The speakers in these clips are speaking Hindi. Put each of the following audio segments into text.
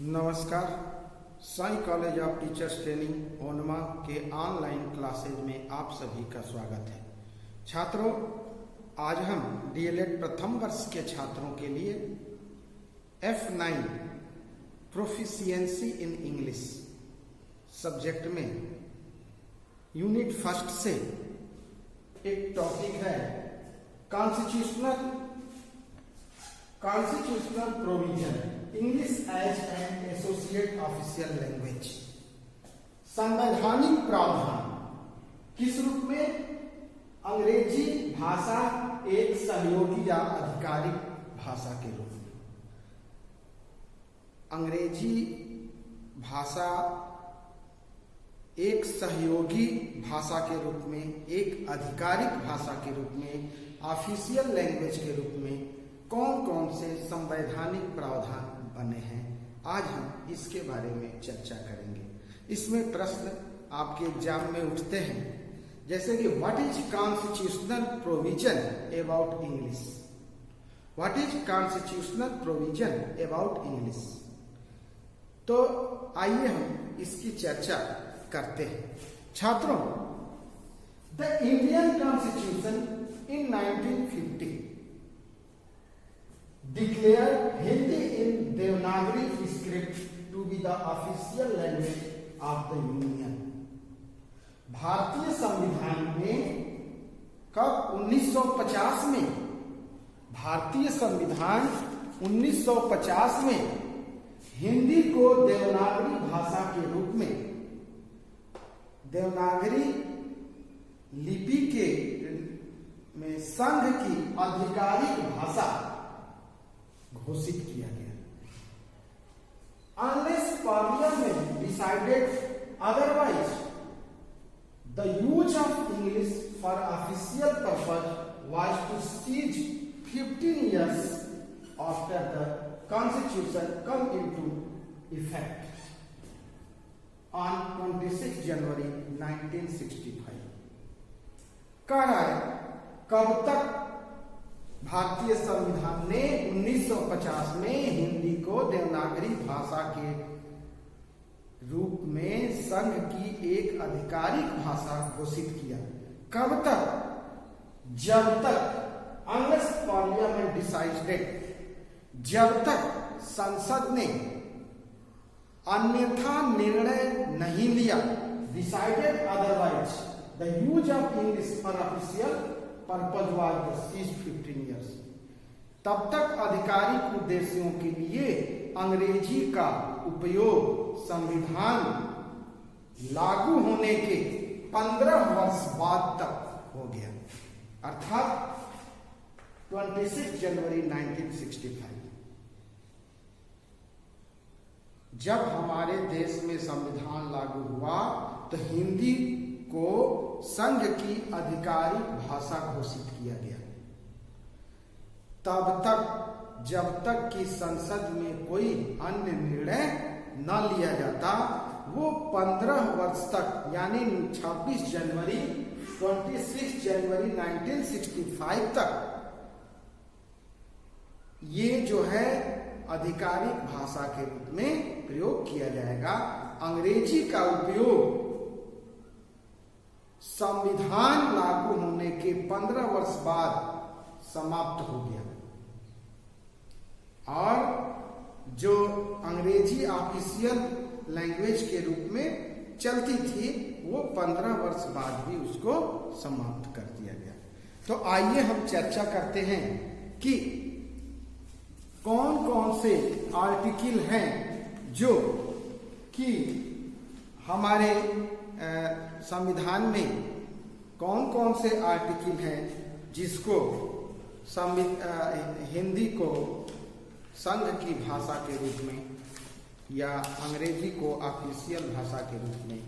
नमस्कार। Sai college of teachers training ओनमा के ऑनलाइन क्लासेज में आप सभी का स्वागत है। छात्रों, आज हम डीएलएड प्रथम वर्ष के छात्रों के लिए F9 proficiency in English subject में यूनिट फर्स्ट से एक टॉपिक है constitutional provision English as an associate official language. संवैधानिक प्रावधान किस रूप में? अंग्रेजी भाषा एक सहयोगी या आधिकारिक भाषा के रूप में। अंग्रेजी भाषा एक सहयोगी भाषा के रूप में, एक आधिकारिक भाषा के रूप में, ऑफिशियल लैंग्वेज के रूप में कौन कौन से संवैधानिक प्रावधान बने हैं, आज हम इसके बारे में चर्चा करेंगे। इसमें प्रश्न आपके एग्जाम में उठते हैं, जैसे कि what is constitutional provision about English. What is constitutional provision about English. तो आइए हम इसकी चर्चा करते हैं। छात्रों, the Indian constitution in 1950 declared Hindi in Devanagari script to be the official language of the Union। भारतीय संविधान में कब? 1950 में। भारतीय संविधान 1950 में हिंदी को देवनागरी भाषा के रूप में, देवनागरी लिपि के में संघ की आधिकारिक भाषा घोषित किया गया। Unless Parliament decided otherwise, the use of English for official purpose was to cease 15 years after the Constitution come into effect on 26 January 1965। कह रहा है कब तक भारतीय संविधान ने 1950 में हिंदी को देवनागरी भाषा के रूप में संघ की एक आधिकारिक भाषा घोषित किया। कब तक? जब तक अनलेस पार्लियामेंट डिसाइडेड, जब तक संसद ने अन्यथा निर्णय नहीं लिया, decided otherwise the use of English for official purpose was the cease 15 years. तब तक आधिकारिक उद्देश्यों के लिए अंग्रेजी का उपयोग संविधान लागू होने के 15 वर्ष बाद तक हो गया, अर्थात 26 जनवरी 1965। जब हमारे देश में संविधान लागू हुआ तो हिंदी को संघ की आधिकारिक भाषा घोषित किया गया। तब तक जब तक कि संसद में कोई अन्य निर्णय न लिया जाता, वो 15 वर्ष तक यानी 26 जनवरी 1965 तक ये जो है आधिकारिक भाषा के रूप में प्रयोग किया जाएगा। अंग्रेजी का उपयोग संविधान लागू होने के 15 वर्ष बाद समाप्त हो गया और जो अंग्रेजी ऑफिशियल लैंग्वेज के रूप में चलती थी वो 15 वर्ष बाद भी उसको समाप्त कर दिया गया। तो आइए हम चर्चा करते हैं कि कौन कौन से आर्टिकल हैं जो कि हमारे संविधान में कौन कौन से आर्टिकल हैं जिसको हिंदी को संघ की भाषा के रूप में या अंग्रेजी को ऑफिशियल भाषा के रूप में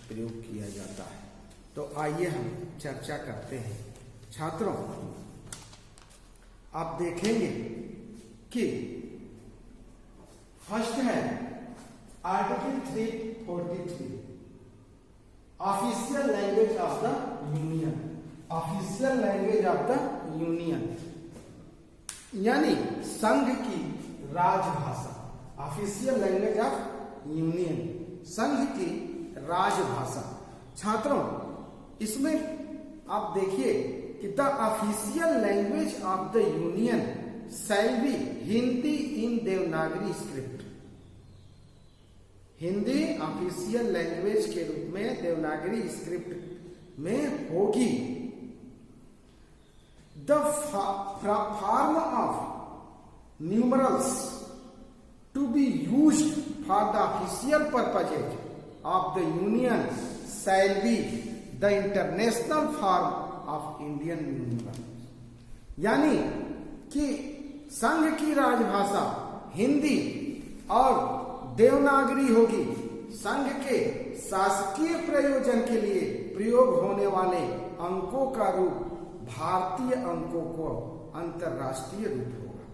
प्रयोग किया जाता है। तो आइए हम चर्चा करते हैं। छात्रों, आप देखेंगे कि फर्स्ट है article 343 official language of the union. Official language of the union यानी संघ की राजभाषा। ऑफिशियल लैंग्वेज ऑफ यूनियन, संघ की राजभाषा। छात्रों, इसमें आप देखिए कि the official language of the union shall be Hindi in Devanagari script. Hindi official language के रूप में देवनागरी स्क्रिप्ट में होगी। The form of numerals to be used for the official purposes of the union shall be the international form of Indian numeral. यानी कि संघ की राजभाषा हिंदी और देवनागरी होगी। संघ के शासकीय प्रयोजन के लिए प्रयोग होने वाले अंकों का रूप भारतीय अंकों को अंतरराष्ट्रीय रूप होगा।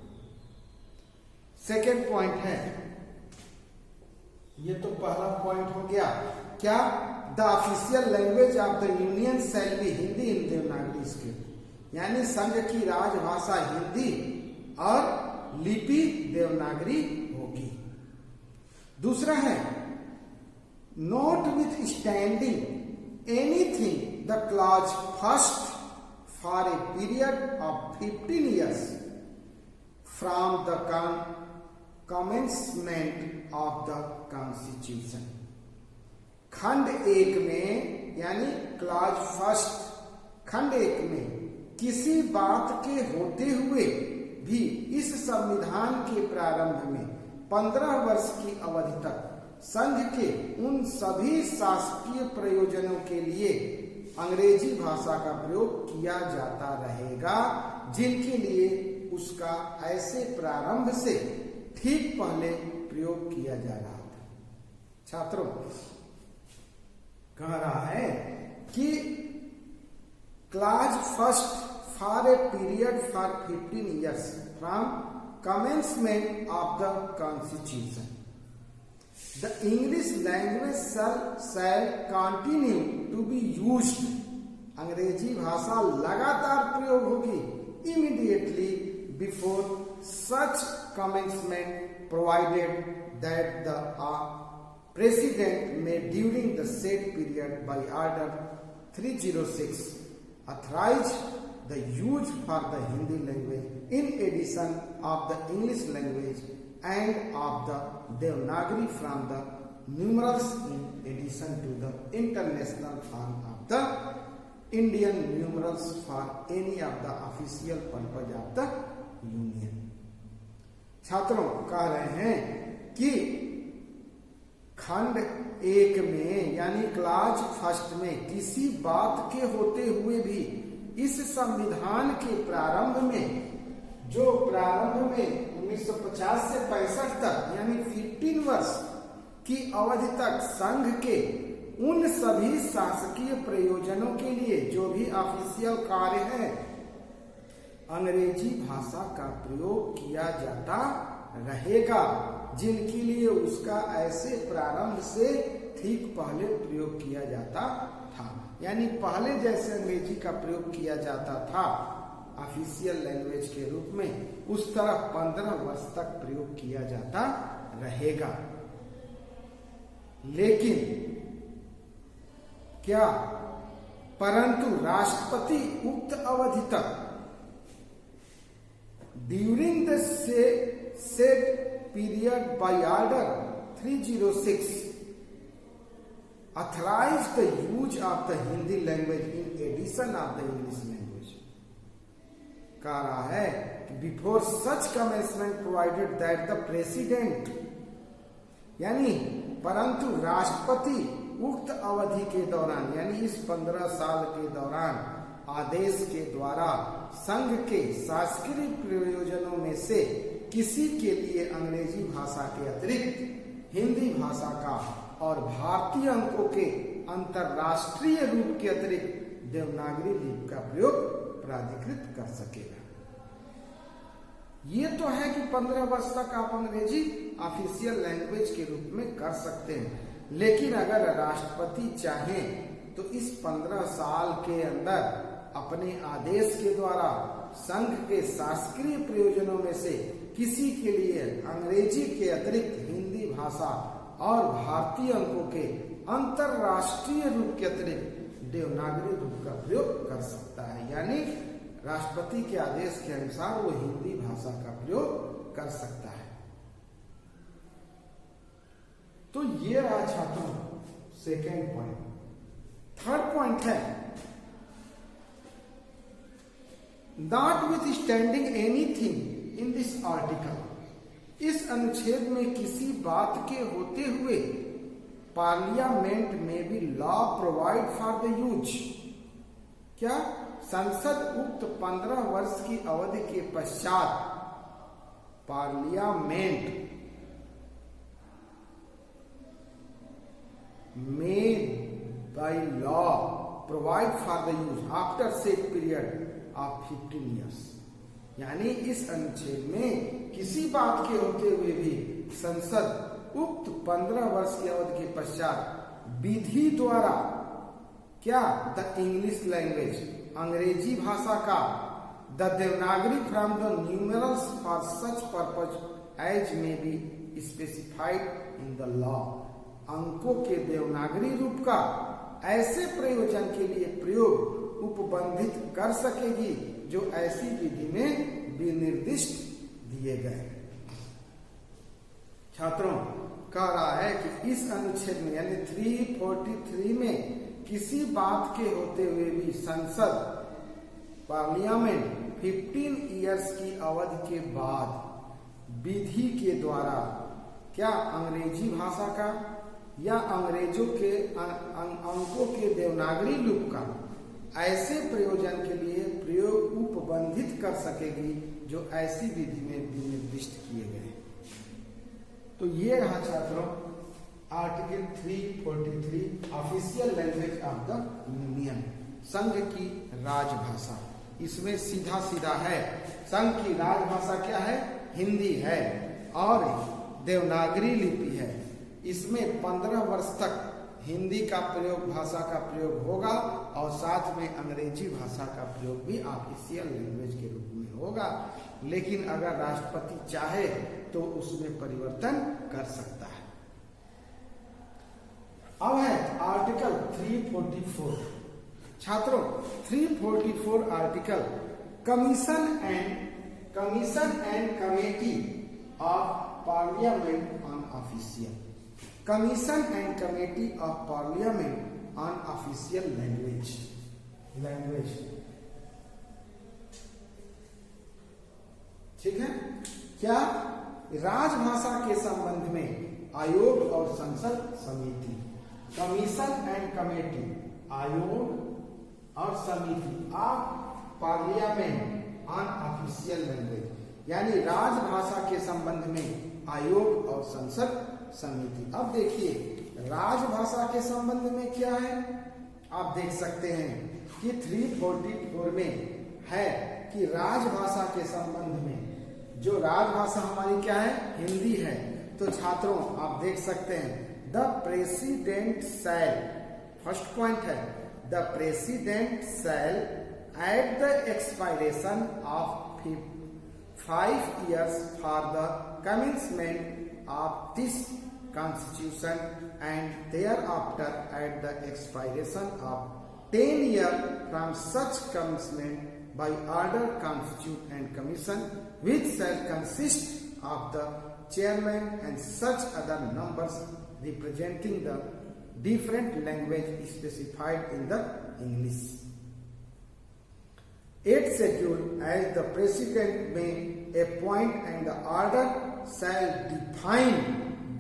सेकेंड पॉइंट है, ये तो पहला पॉइंट हो गया, क्या the official language of the union shall be Hindi in Devanagari script, यानी संघ की राजभाषा हिंदी और लिपि देवनागरी होगी। दूसरा है, note with standing anything the clause first for a period of 15 years from the commencement of the constitution. खंड 1 में यानी क्लॉज फर्स्ट, खंड 1 में किसी बात के होते हुए भी इस संविधान के प्रारंभ में 15 वर्ष की अवधि तक संघ के उन सभी शासकीय प्रयोजनों के लिए अंग्रेजी भाषा का प्रयोग किया जाता रहेगा जिनके लिए उसका ऐसे प्रारंभ से ठीक पहले प्रयोग किया जा रहा था। छात्रों, कह रहा है कि clause first for a period for 15 years from commencement of the constitution the English language shall continue to be used। अंग्रेजी भाषा लगातार प्रयोग होगी। immediately before such commencement provided that the president may during the said period by order 306 authorize the use for the Hindi language in addition of the English language and of the Devanagari from the numerals in addition to the international form of the Indian numerals for any of the official purpose of the Union। छात्रों, कह रहे हैं कि खंड 1 में यानी क्लॉज फर्स्ट में किसी बात के होते हुए भी इस संविधान के प्रारंभ में, जो प्रारंभ में 1950 से 65 तक यानी 15 वर्ष की अवधि तक संघ के उन सभी शासकीय प्रयोजनों के लिए जो भी ऑफिशियल कार्य है अंग्रेजी भाषा का प्रयोग किया जाता रहेगा जिनके लिए उसका ऐसे प्रारंभ से ठीक पहले प्रयोग किया जाता था। यानी पहले जैसे अंग्रेजी का प्रयोग किया जाता था ऑफिशियल लैंग्वेज के रूप में, उस तरह 15 वर्ष तक प्रयोग किया जाता रहेगा। लेकिन क्या, परंतु राष्ट्रपति उक्त अवधि तक during the said period by order 306 authorize the use of the Hindi language in addition of the English language। कह रहा है कि before such commencement provided that the president, यानी परंतु राष्ट्रपति उक्त अवधि के दौरान यानी इस 15 साल के दौरान आदेश के द्वारा संघ के शासकीय प्रयोजनों में से किसी के लिए अंग्रेजी भाषा के अतिरिक्त हिंदी भाषा का और भारतीय अंकों के अंतरराष्ट्रीय रूप के अतिरिक्त देवनागरी लिपि का प्रयोग प्राधिकृत कर सकेगा। ये तो है कि 15 वर्ष तक आप अंग्रेजी ऑफिशियल लैंग्वेज के रूप में कर सकते हैं, लेकिन अगर राष्ट्रपति चाहें तो इस 15 साल के अंदर अपने आदेश के द्वारा संघ के शासकीय प्रयोजनों में से किसी के लिए अंग्रेजी के अतिरिक्त हिंदी भाषा और भारतीय अंकों के अंतरराष्ट्रीय रूप के अतिरिक्त देवनागरी रूप का प्रयोग कर सकता है। यानी राष्ट्रपति के आदेश के अनुसार वो हिंदी भाषा का प्रयोग कर सकता है। तो ये रहा छात्रों सेकेंड पॉइंट। थर्ड पॉइंट है notwithstanding anything in this article, इस अनुच्छेद में किसी बात के होते हुए पार्लियामेंट में भी law provide for the use, क्या संसद उक्त 15 वर्ष की अवधि के पश्चात पार्लियामेंट में by law provide for the use after set period of 15 years. यानी इस अनुच्छेद में किसी बात के होते हुए भी संसद उक्त 15 वर्ष की अवधि के पश्चात विधि द्वारा क्या द इंग्लिश लैंग्वेज, अंग्रेजी भाषा का, the Devanagari from the numerals for such purpose as may be specified in the law, अंकों के देवनागरी रूप का ऐसे प्रयोजन के लिए प्रयोग उपबंधित कर सकेगी जो ऐसी विधि में विनिर्दिष्ट दिए गए। छात्रों कह रहा है कि इस अनुच्छेद में यानी 343 में किसी बात के होते हुए भी संसद पार्लियामेंट 15 इयर्स की अवधि के बाद विधि के द्वारा क्या अंग्रेजी भाषा का या अंग्रेजों के अंकों के देवनागरी रूप का ऐसे प्रयोजन के लिए प्रयोग उपबंधित कर सकेगी जो ऐसी विधि में निर्दिष्ट किए गए। तो ये रहा छात्रों article 343 official language of the union, संघ की राजभाषा। इसमें सीधा सीधा है संघ की राजभाषा क्या है, हिंदी है और देवनागरी लिपि है। इसमें 15 वर्ष तक हिंदी का प्रयोग, भाषा का प्रयोग होगा और साथ में अंग्रेजी भाषा का प्रयोग भी ऑफिशियल लैंग्वेज के रूप में होगा। लेकिन अगर राष्ट्रपति चाहे तो उसमें परिवर्तन कर सकता है। अब है आर्टिकल 344। छात्रों 344 article commission and committee of parliament on official, commission and committee of parliament on official language. ठीक है, क्या राजभाषा के संबंध में आयोग और संसद समिति, कमीशन एंड कमेटी, आयोग और समिति of parliament on official language, यानी राजभाषा के संबंध में आयोग और संसद समिति। अब देखिए राजभाषा के संबंध में क्या है, आप देख सकते हैं कि 344 में है कि राजभाषा के संबंध में जो राजभाषा हमारी क्या है, हिंदी है। तो छात्रों आप देख सकते हैं the president shall, first point है the president shall at the expiration of 5 years for the commencement of this constitution and thereafter at the expiration of 10 years from such commencement by order constitute and commission which shall consist of the chairman and such other numbers representing the different language specified in the English. 8th schedule as the president may appoint and the order shall define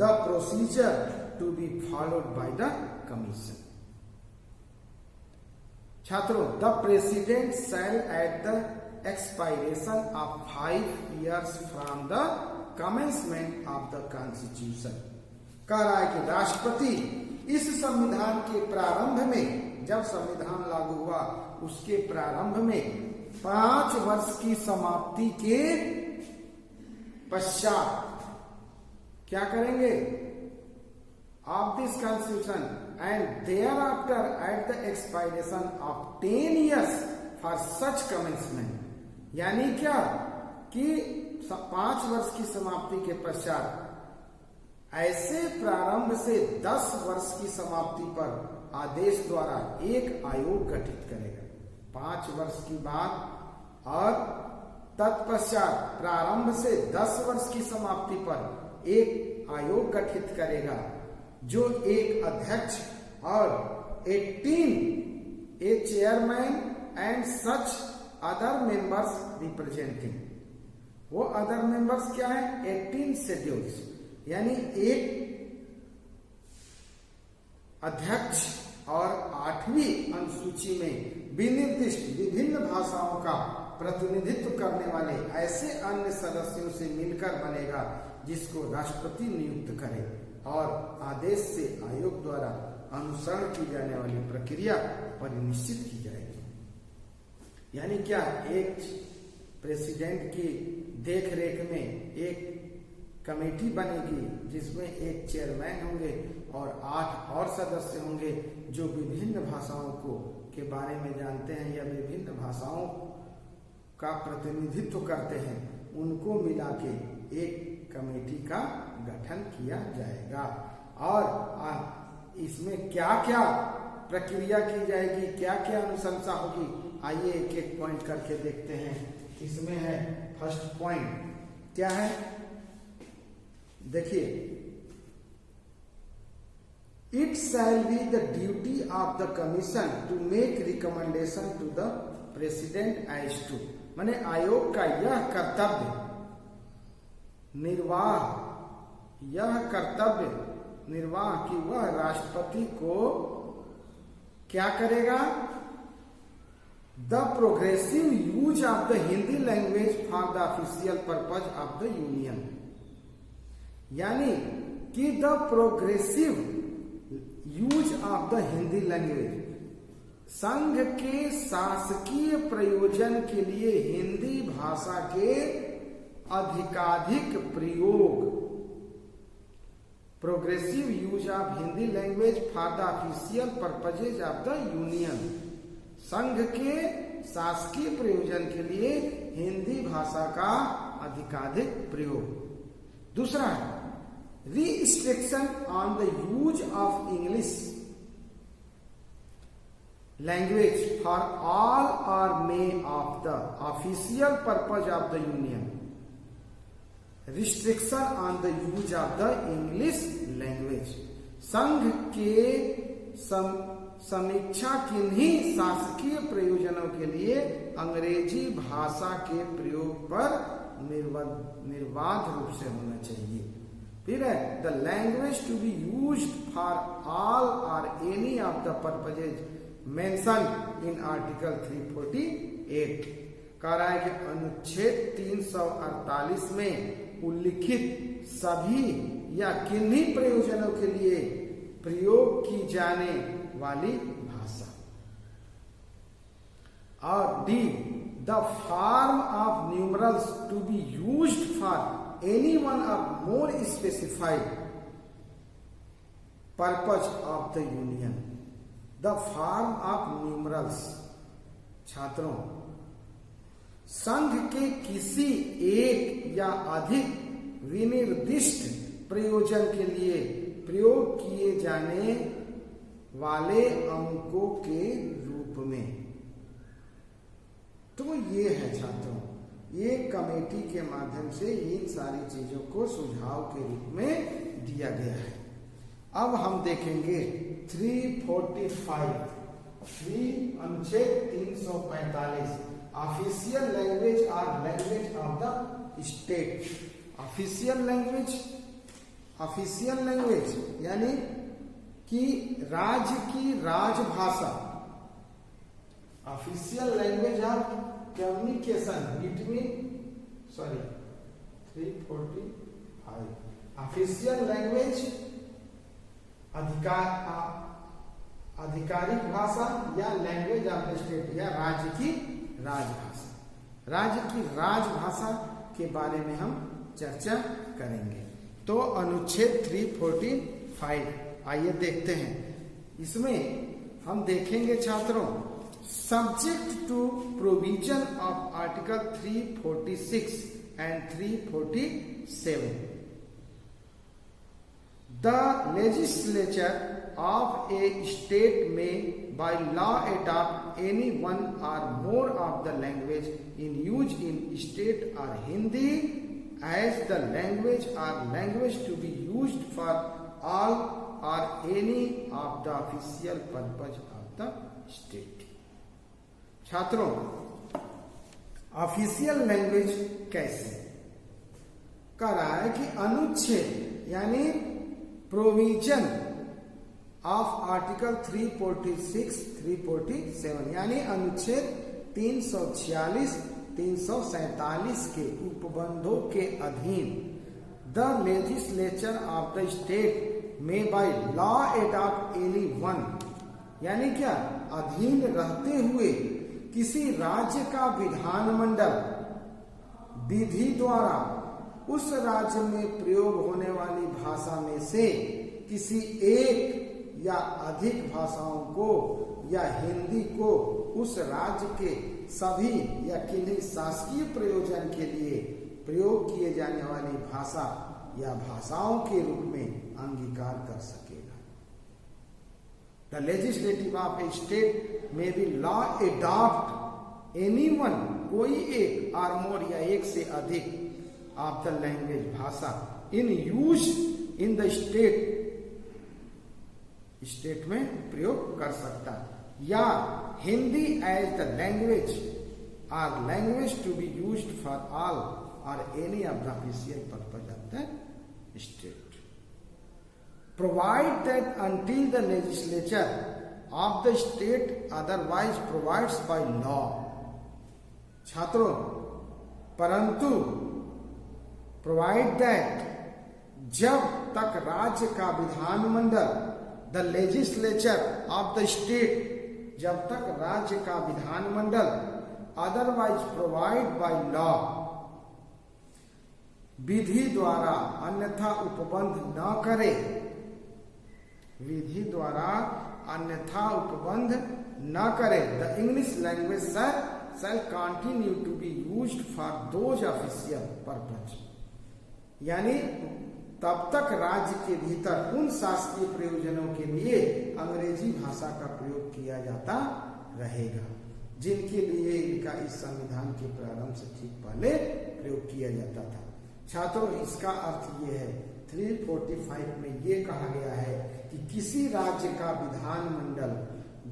the procedure to be followed by the commission. छात्रों the president shall at the expiration of 5 years from the commencement of the constitution, कह रहा है कि राष्ट्रपति इस संविधान के प्रारंभ में, जब संविधान लागू हुआ उसके प्रारंभ में 5 वर्ष की समाप्ति के पश्चात क्या करेंगे, of this constitution and thereafter at the expiration of 10 years for such commencement, यानी क्या कि 5 वर्ष की समाप्ति के पश्चात ऐसे प्रारंभ से 10 वर्ष की समाप्ति पर आदेश द्वारा एक आयोग गठित करेगा। 5 वर्ष की बात और तत्पश्चात प्रारंभ से 10 वर्ष की समाप्ति पर एक आयोग गठित करेगा जो एक अध्यक्ष और 18 a chairman and such other members representing. वो अदर मेंबर्स क्या है? 18 शेड्यूल्स, यानी एक अध्यक्ष और 8वीं अनुसूची में विनिर्दिष्ट विभिन्न भाषाओं का प्रतिनिधित्व करने वाले ऐसे अन्य सदस्यों से मिलकर बनेगा जिसको राष्ट्रपति नियुक्त करे और आदेश से आयोग द्वारा अनुसरण की जाने वाली प्रक्रिया परिनिश्चित की जाएगी। यानी क्या? एक प्रेसिडेंट की देखरेख में एक कमेटी बनेगी जिसमें एक चेयरमैन होंगे और 8 और सदस्य होंगे जो विभिन्न भाषाओं के बारे में जानते हैं या विभिन्न भाषाओं का प्रतिनिधित्व करते हैं। उनको मिला के एक कमेटी का गठन किया जाएगा और इसमें क्या क्या प्रक्रिया की जाएगी, क्या क्या अनुशंसा होगी, आइए एक एक पॉइंट करके देखते हैं। इसमें है फर्स्ट पॉइंट क्या है? देखिए, it shall be the duty of the commission to make recommendation to the president as to, माने आयोग का यह कर्तव्य निर्वाह कि वह राष्ट्रपति को क्या करेगा? The progressive use of the Hindi language for the official purpose of the union, यानी कि the progressive use of the Hindi language, संघ के शासकीय प्रयोजन के लिए हिंदी भाषा के अधिकाधिक प्रयोग, progressive use of Hindi language for the official purposes of the union, संघ के शासकीय प्रयोजन के लिए हिंदी भाषा का अधिकाधिक प्रयोग। दूसरा है restriction on the use of English language for all or may of the official purpose of the union, restriction on the use of the English language, संघ के समीक्षा किन्हीं शासकीय प्रयोजनों के लिए अंग्रेजी भाषा के प्रयोग पर निर्बाध रूप से होना चाहिए। फिर है the language to be used for all or any of the purposes mention in article 348। कह रहा है कि अनुच्छेद 348 में उल्लिखित सभी या किन्हीं प्रयोजनों के लिए प्रयोग की जाने वाली भाषा। और डी the form of numerals to be used for any one of more specified purpose of the union. The form of numerals, छात्रों, संघ के किसी एक या अधिक विनिर्दिष्ट प्रयोजन के लिए प्रयोग किए जाने वाले अंकों के रूप में। तो ये है छात्रों, ये कमेटी के माध्यम से इन सारी चीजों को सुझाव के रूप में दिया गया है। अब हम देखेंगे 345 अनुच्छेद 345 ऑफिशियल लैंग्वेज और language of the state. Official language यानी कि राज्य की राजभाषा, official language of communication between 345 official language आधिकारिक भाषा या लैंग्वेज ऑफ द स्टेट या राज्य की राजभाषा। राज्य की राजभाषा के बारे में हम चर्चा करेंगे। तो अनुच्छेद 345 आइए देखते हैं। इसमें हम देखेंगे छात्रों, subject to provision of article 346 and 347. The legislature of a state may by law adopt any one or more of the language in use in state or Hindi as the language or language to be used for all or any of the official purpose of the state. छात्रों, ऑफिशियल लैंग्वेज कैसे कह रहा है कि अनुच्छेद यानी प्रोविजन ऑफ आर्टिकल 346, 347 यानी अनुच्छेद 346, 347 के उपबंधों के अधीन the legislature of the state may by law adopt any one यानी क्या अधीन रहते हुए किसी राज्य का विधानमंडल विधि द्वारा उस राज्य में प्रयोग होने वाली भाषा में से किसी एक या अधिक भाषाओं को या हिंदी को उस राज्य के सभी या किन्हीं शासकीय प्रयोजन के लिए प्रयोग किए जाने वाली भाषा या भाषाओं के रूप में अंगीकार कर सकेगा। The legislative of a state may be law adopt anyone कोई एक और मोर या एक से अधिक of the language भाषा in use in the state में प्रयोग कर सकता या Hindi as the language or language to be used for all or any of the official purpose of the state. Provide that until the legislature of the state otherwise provides by law. छात्रों, परंतु प्रोवाइड दैट जब तक राज्य का विधानमंडल the legislature of the state जब तक राज्य का विधानमंडल अदरवाइज प्रोवाइड बाय लॉ विधि द्वारा अन्यथा उपबंध न करे विधि द्वारा अन्यथा उपबंध न करे the English language shall continue to be used for those official purpose यानी तब तक राज्य के भीतर उन शासकीय प्रयोजनों के लिए अंग्रेजी भाषा का प्रयोग किया जाता रहेगा जिनके लिए इनका इस संविधान के प्रारंभ से ठीक पहले प्रयोग किया जाता था। छात्रों, इसका अर्थ ये है 345 में ये कहा गया है कि किसी राज्य का विधानमंडल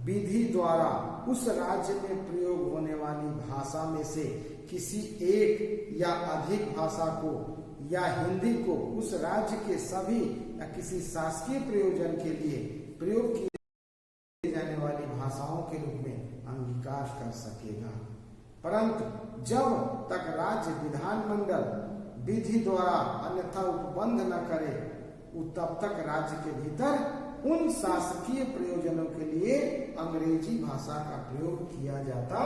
विधि द्वारा उस राज्य में प्रयोग होने वाली भाषा में से किसी एक या अधिक भाषा को या हिंदी को उस राज्य के सभी या किसी शासकीय प्रयोजन के लिए प्रयोग किए जाने वाली भाषाओं के रूप में अंगीकार कर सकेगा। परंतु जब तक राज्य विधानमंडल विधि द्वारा अन्यथा उपबंध न करे तब तक राज्य के भीतर उन शासकीय प्रयोजनों के लिए अंग्रेजी भाषा का प्रयोग किया जाता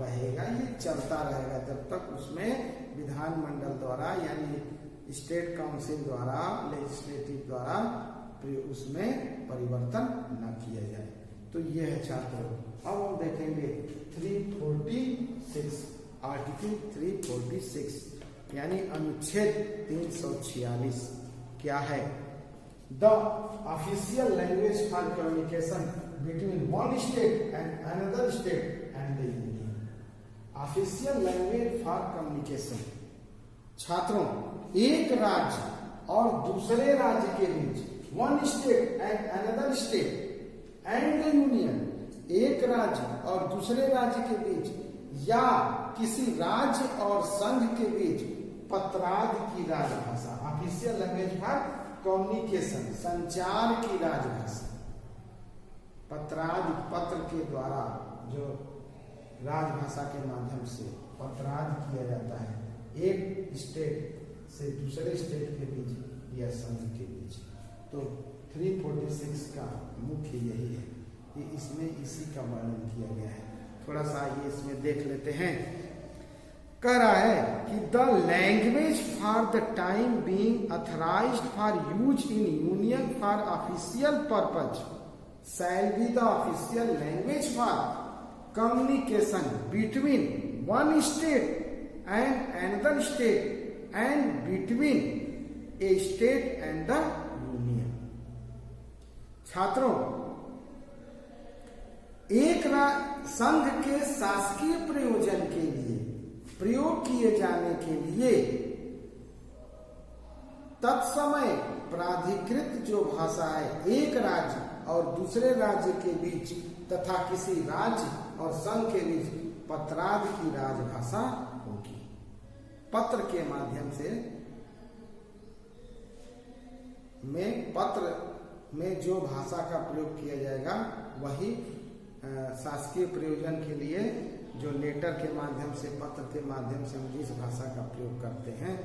रहेगा। ये चलता रहेगा जब तक उसमें विधानमंडल द्वारा यानी स्टेट काउंसिल द्वारा लेजिस्लेटिव द्वारा उसमें परिवर्तन न किया जाए। तो ये है छात्रों, अब हम देखेंगे 346 आर्टिकल 346 यानी अनुच्छेद 346 क्या है। The official language for communication between one state and another state and the union. Official language for communication छात्रों, एक राज्य और दूसरे राज्य के बीच one state and another state and the union, एक राज्य और दूसरे राज्य के बीच या किसी राज्य और संघ के बीच पत्राद की राजभाषा। ऑफिशियल लैंग्वेज फॉर कम्युनिकेशन संचार की राजभाषा। पत्राद पत्र के द्वारा जो राजभाषा के माध्यम से पत्राद किया जाता है एक स्टेट से दूसरे स्टेट के बीच या संघ के बीच। तो 346 का मुख्य यही है कि इसमें इसी का वर्णन किया गया है। थोड़ा सा ये इसमें देख लेते हैं। कह रहा है कि the language for the time being authorised for use in union for official purpose shall be the official language for communication between one state and another state and between a state and the union. छात्रों, एक संघ के शासकीय प्रयोजन के लिए प्रयोग किए जाने के लिए तत्समय प्राधिकृत जो भाषा है एक राज्य और दूसरे राज्य के बीच तथा किसी राज्य और संघ के बीच पत्रादि की राजभाषा होगी। पत्र के माध्यम से पत्र में जो भाषा का प्रयोग किया जाएगा वही शासकीय प्रयोजन के लिए जो लेटर के माध्यम से, पत्र के माध्यम से हम जिस भाषा का प्रयोग करते हैं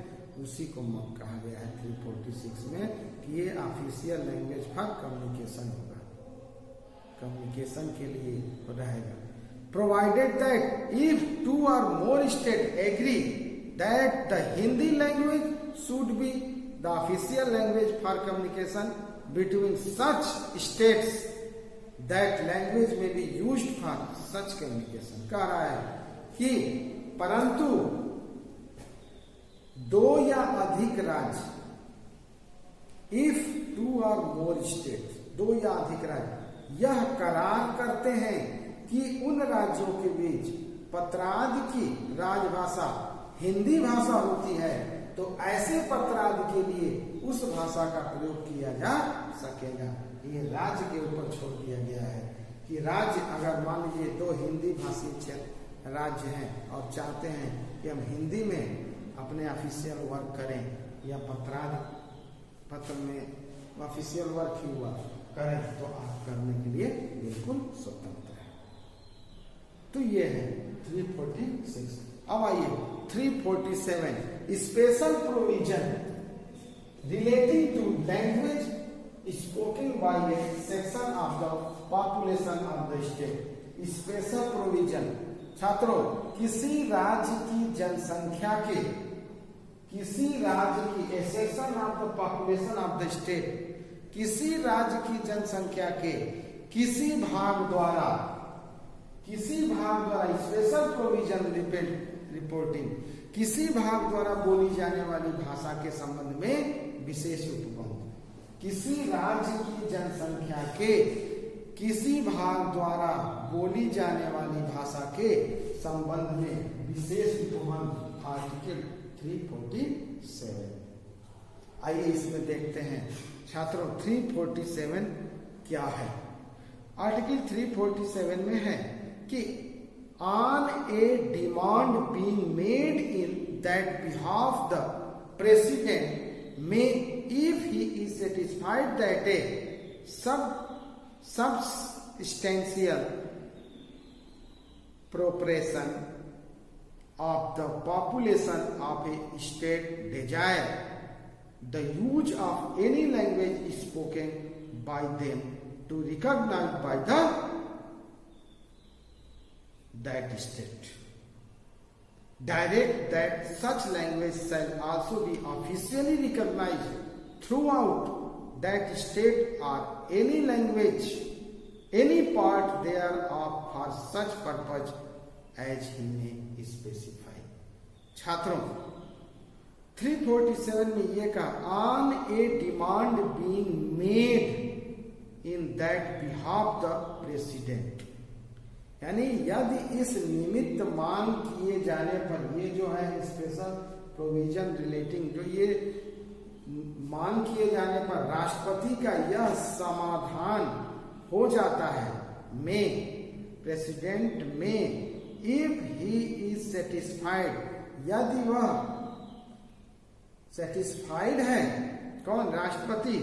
उसी को कहा गया है 346 में कि ये ऑफिशियल लैंग्वेज फॉर कम्युनिकेशन होगा, कम्युनिकेशन के लिए रहेगा। Provided that if 2 or more state agree that the Hindi language should be the official language for communication between such states that language may be used for such communication. कह रहा है कि परंतु 2 या अधिक राज्य, इफ 2 or more स्टेट, 2 या अधिक राज्य यह करार करते हैं कि उन राज्यों के बीच पत्रादि की राजभाषा हिंदी भाषा होती है, तो ऐसे पत्रादि के लिए उस भाषा का प्रयोग किया जा सकेगा। ये राज्य के ऊपर छोड़ दिया गया है कि राज्य अगर मान लीजिए 2 हिंदी भाषी क्षेत्र राज्य हैं और चाहते हैं कि हम हिंदी में अपने ऑफिशियल वर्क करें या पत्र में ऑफिशियल वर्क ही हुआ करें, तो आप करने के लिए बिल्कुल स्वतंत्र है। तो ये है 346। अब आइए 347 special provision relating to language spoken by a section of the population of the state. Special provision छात्रों, किसी राज्य की जनसंख्या के, किसी राज्य की a section of the population of the state, किसी राज्य की जनसंख्या के किसी भाग द्वारा स्पेशल प्रोविजन रिपोर्टिंग, किसी भाग द्वारा बोली जाने वाली भाषा के संबंध में विशेष उपबंध। किसी राज्य की जनसंख्या के किसी भाग द्वारा बोली जाने वाली भाषा के संबंध में विशेष उपबंध आर्टिकल 347। आइए इसमें देखते हैं छात्रों 347 क्या है। आर्टिकल 347 में है कि on A demand being made in that behalf the president में if he is satisfied that a substantial proportion of the population of a state desire the use of any language spoken by them to recognized by that state, direct that such language shall also be officially recognized throughout that state or any language, any part thereof for such purpose as he may specify। छात्रों 347 में ये कहा on A demand being made in that behalf the president, यानी यदि इस निमित्त मांग किए जाने पर, ये जो है स्पेशल प्रोविजन रिलेटिंग, जो ये मांग किए जाने पर राष्ट्रपति का यह समाधान हो जाता है में प्रेसिडेंट में, इफ ही इज सेटिस्फाइड, यदि वह सेटिस्फाइड है, कौन, राष्ट्रपति,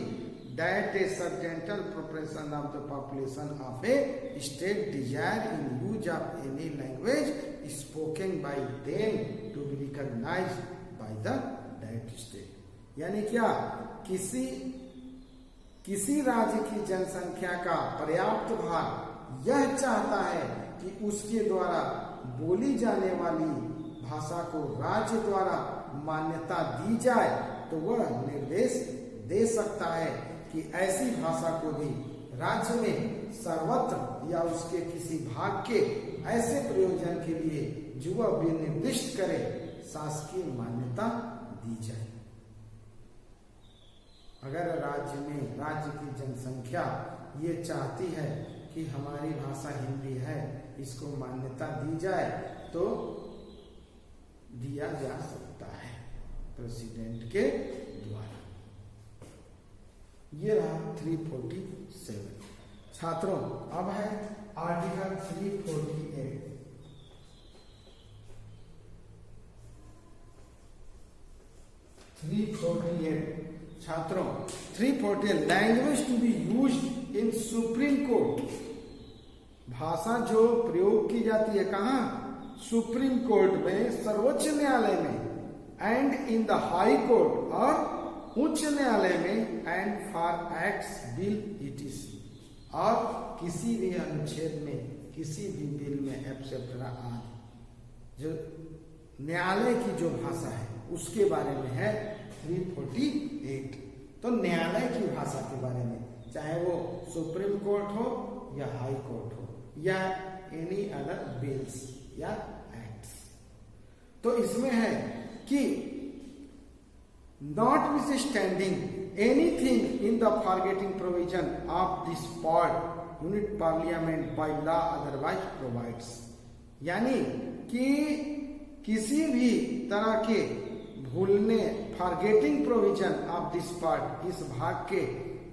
that a substantial proportion of the population of a state desire in use of any language spoken by them to be recognized by the that state. यानी क्या, किसी राज्य की जनसंख्या का पर्याप्त भाग यह चाहता है कि उसके द्वारा बोली जाने वाली भाषा को राज्य द्वारा मान्यता दी जाए, तो वह निर्देश दे सकता है कि ऐसी भाषा को भी राज्य में सर्वत्र या उसके किसी भाग के ऐसे प्रयोजन के लिए जो वह विनिर्दिष्ट करे शासकीय मान्यता दी जाए। अगर राज्य की जनसंख्या ये चाहती है कि हमारी भाषा हिंदी है, इसको मान्यता दी जाए तो दिया जा सकता है प्रेसिडेंट के द्वारा। ये रहा 347। छात्रों, अब है आर्टिकल 348। छात्रों, 348 language to be used in supreme court. भाषा जो प्रयोग की जाती है कहाँ? सुप्रीम कोर्ट में, सर्वोच्च न्यायालय में, and in the high court और उच्च न्यायालय में, and for acts bill etc., और किसी भी अनुच्छेद में, किसी भी बिल में, एब्सेट्रा आदि जो न्यायालय की जो भाषा है उसके बारे में है 348। तो न्यायालय की भाषा के बारे में, चाहे वो सुप्रीम कोर्ट हो या हाई कोर्ट हो या एनी अदर बिल्स या एक्ट्स, तो इसमें है कि notwithstanding anything in the forgetting provision of this part unit parliament by law otherwise provides, यानी कि किसी भी तरह के भूलने, forgetting provision of this part, इस भाग के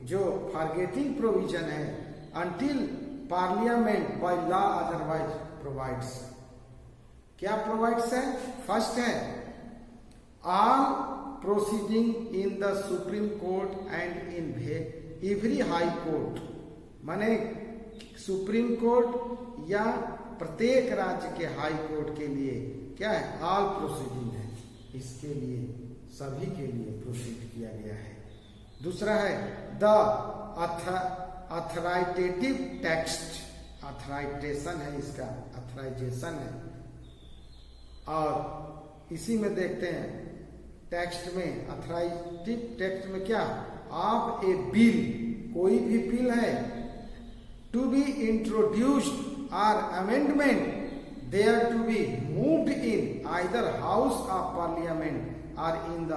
जो फॉरगेटिंग प्रोविजन है, until parliament by law otherwise provides. क्या प्रोवाइड्स है? फर्स्ट है all proceeding in the supreme court and in every high court, माने सुप्रीम कोर्ट या प्रत्येक राज्य के हाई कोर्ट के लिए क्या है? ऑल प्रोसीडिंग है, इसके लिए सभी के लिए प्रोसीड किया गया है। दूसरा है द अथॉरिटेटिव टेक्स्ट, अथॉराइटेशन है इसका, अथॉराइजेशन है। और इसी में देखते हैं टेक्स्ट में, अथॉराइटिव टेक्स्ट में क्या? आप ए बिल, कोई भी बिल है, टू बी इंट्रोड्यूस्ड और amendment there to be moved in either house of parliament और इन द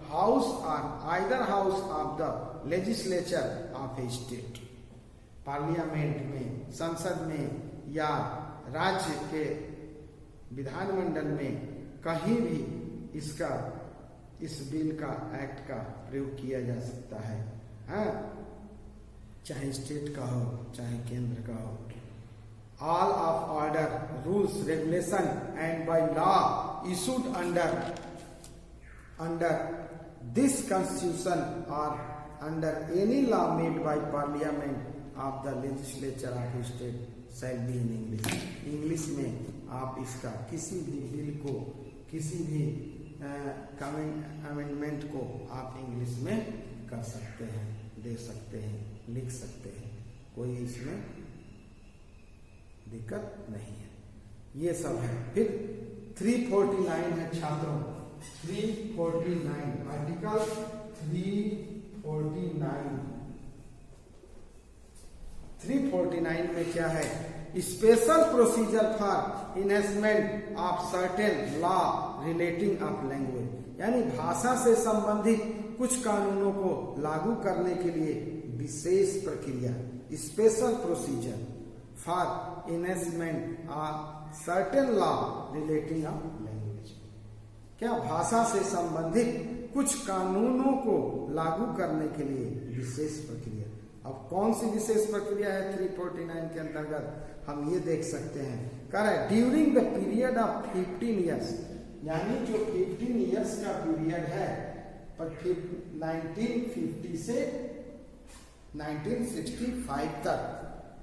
हाउस और either house of the legislature of a state. Parliament में, संसद में या राज्य के विधानमंडल में कहीं भी इसका, इस बिल का, एक्ट का प्रयोग किया जा सकता है, हाँ? चाहे स्टेट का हो चाहे केंद्र का हो। All of order, rules, regulation and by law issued under this constitution or under any law made by parliament of the legislature of state shall be in English. English में आप इसका किसी भी बिल को, किसी भी अमेंडमेंट को आप इंग्लिश में कर सकते हैं, दे सकते हैं, लिख सकते हैं, कोई इसमें दिक्कत नहीं है। ये सब है। फिर 349 है छात्रों, 349 आर्टिकल 349 में क्या है? Special procedure for enhancement of certain law relating of language, यानी भाषा से संबंधित कुछ कानूनों को लागू करने के लिए विशेष प्रक्रिया, special procedure for enhancement of certain law relating of language. क्या? भाषा से संबंधित कुछ कानूनों को लागू करने के लिए विशेष प्रक्रिया। अब कौन सी विशेष प्रक्रिया है 349 के अंतर्गत? हम ये देख सकते हैं, कह रहा है during the period of 15 years, यानी जो 15 ईयर्स का पीरियड है, पर 1950 से 1965 तक,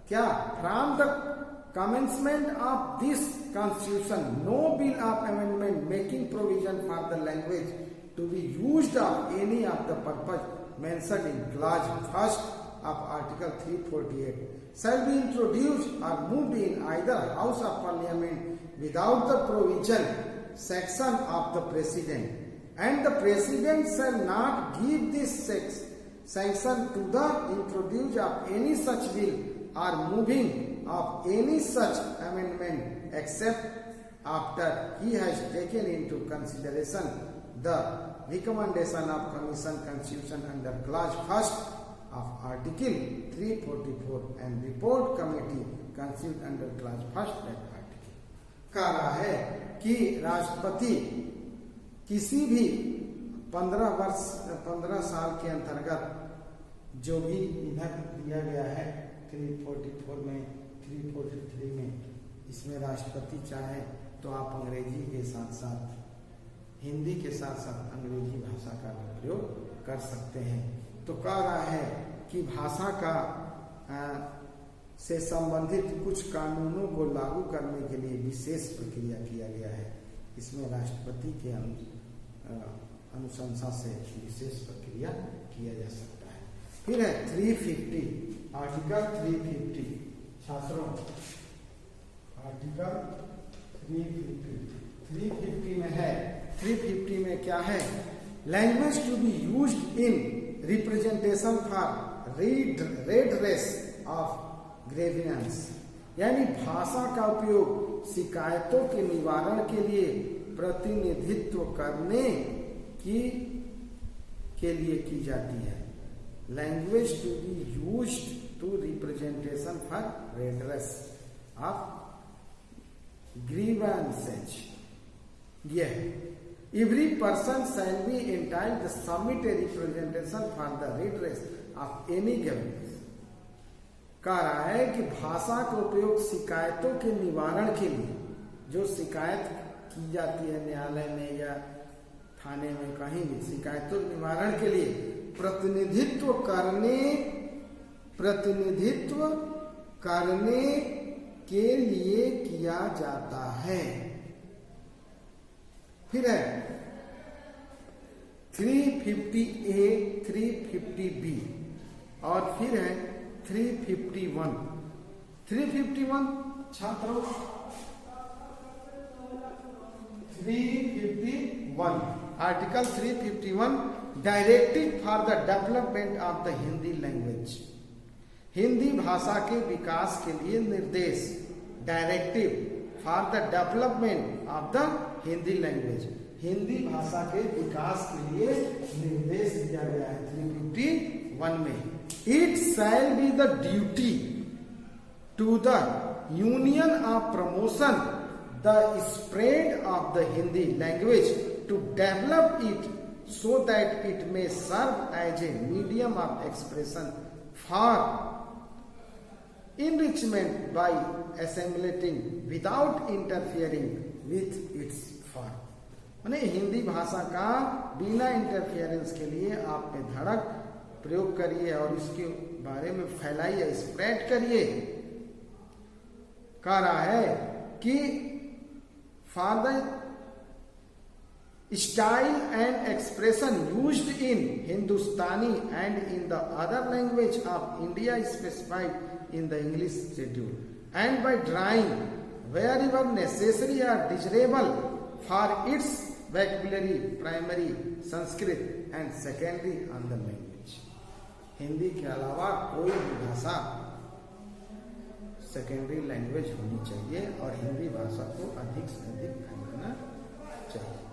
क्या? From the commencement of this constitution, no bill of amendment making provision for the language to be used of any of the purpose mentioned in clause 1st of article 348 shall be introduced or moved in either house of parliament without the provision section of the president, and the president shall not give this sanction to the introduce of any such bill or moving of any such amendment except after he has taken into consideration the recommendation of Commission Constitution under Clause 1st of Article 344 and report committee constituted under Clause 1st that article। कह रहा है कि राष्ट्रपति किसी भी 15 साल के अंतर्गत जो भी इधर दिया गया है 344 में 343 में, इसमें राष्ट्रपति चाहे तो आप अंग्रेजी के साथ साथ हिंदी के साथ साथ अंग्रेजी भाषा का प्रयोग कर सकते हैं। तो कह रहा है कि भाषा का से संबंधित कुछ कानूनों को लागू करने के लिए विशेष प्रक्रिया किया गया है। इसमें राष्ट्रपति के अनुशंसा से विशेष प्रक्रिया किया जा सकता है। फिर है 350, आर्टिकल 350। छात्रों, आर्टिकल 350 में है, 350 में क्या है? Language to be used in representation for redress of grievances, यानी भाषा का उपयोग शिकायतों के निवारण के लिए प्रतिनिधित्व करने के लिए की जाती है। Language to be used to representation for redress of grievances। यह every person shall be entitled to submit a representation for the redress of any grievance। कह रहा है कि भाषा का उपयोग शिकायतों के निवारण के लिए, जो शिकायत की जाती है न्यायालय में या थाने में, कहीं भी शिकायतों के निवारण के लिए प्रतिनिधित्व करने के लिए किया जाता है। फिर है 350A, 350B और फिर है 351। 351 छात्रों, 351 article 351 directive for the development of the Hindi language, Hindi भाषा के विकास के लिए निर्देश। Directive for the development of the Hindi language, Hindi भाषा के विकास के लिए निर्देश दिया गया है 351 में। It shall be the duty to the union of promotion the spread of the Hindi language to develop it so that it may serve as a medium of expression for enrichment by assimilating without interfering with its form। माने हिंदी भाषा का बिना इंटरफियरेंस के लिए आप में धड़क प्रयोग करिए और इसके बारे में फैलाइए, स्प्रेड करिए। कह रहा है कि for the style and expression used in Hindustani and in the other language of India specified in the English schedule, and by drawing wherever necessary or desirable for its vocabulary primary Sanskrit and secondary other language। Hindi के अलावा कोई भी भाषा सेकेंडरी लैंग्वेज होनी चाहिए और हिंदी भाषा को अधिक से अधिक फैलाना चाहिए।